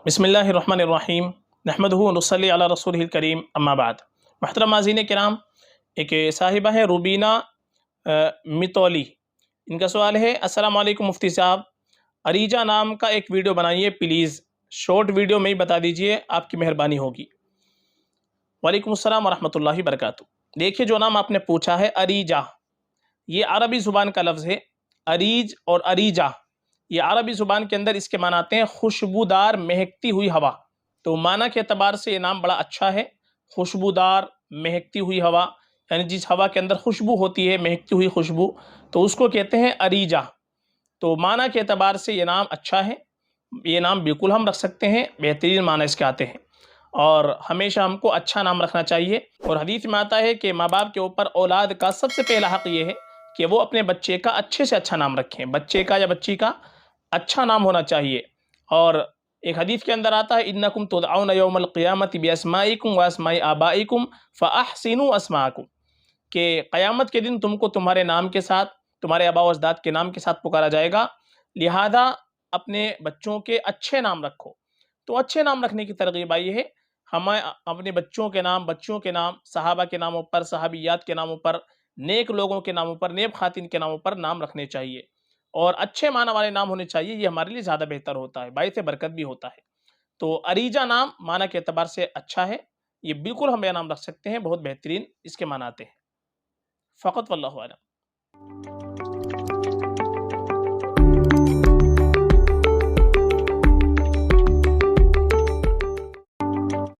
बिस्मिल्लाहिर्रहमानिर्रहीम नहमदुहु व नुसल्ली अला रसूलिहिल करीम अम्मा बाद। मुहतरम नाज़रीन किराम, एक साहिबा है रूबीना मितौली। इनका सवाल है, अस्सलाम वालेकुम मुफ्ती साहब, अरीजा नाम का एक वीडियो बनाइए प्लीज़, शॉर्ट वीडियो में ही बता दीजिए, आपकी मेहरबानी होगी। वालेकुम अस्सलाम वरहमतुल्लाहि वबरकातुहू। देखिए, जो नाम आपने पूछा है अरीजा, ये अरबी ज़ुबान का लफ्ज़ है। अरीज और अरीजा ये अरबी ज़ुबान के अंदर इसके माना आते हैं खुशबूदार महकती हुई हवा। तो माना के अतबार से ये नाम बड़ा अच्छा है। खुशबूदार महकती हुई हवा, यानी जिस हवा के अंदर खुशबू होती है, महकती हुई खुशबू, तो उसको कहते हैं अरीजा। तो माना के अतबार से ये नाम अच्छा है, ये नाम बिल्कुल हम रख सकते हैं, बेहतरीन माना इसके आते हैं। और हमेशा हमको अच्छा नाम रखना चाहिए। और हदीस में आता है कि माँ बाप के ऊपर औलाद का सबसे पहला हक़ ये है कि वो अपने बच्चे का अच्छे से अच्छा नाम रखें। बच्चे का या बच्ची का अच्छा नाम होना चाहिए। और एक हदीस के अंदर आता है, इन्नकुम तुदऔन यौमल क़ियामति बिअस्माइकुम व अस्माइ आबाइकुम फ़अहसिनु अस्माकुम, कि क़यामत के दिन तुमको तुम्हारे नाम के साथ, तुम्हारे आबा व अजदाद के नाम के साथ पुकारा जाएगा, लिहाजा अपने बच्चों के अच्छे नाम रखो। तो अच्छे नाम रखने की तरगीब आई है, हमें अपने बच्चों के नाम, बच्चियों के नाम, सहाबा के नामों पर, सहाबियात के नामों पर, नेक लोगों के नामों पर, नेक खातिन के नामों पर नाम रखने चाहिए। और अच्छे माना वाले नाम होने चाहिए, ये हमारे लिए ज़्यादा बेहतर होता है, बाइस बरकत भी होता है। तो अरीजा नाम माना के एतबार से अच्छा है, ये बिल्कुल हम यह नाम रख सकते हैं, बहुत बेहतरीन इसके माना आते हैं। फ़क़त वल्लाहु आलम।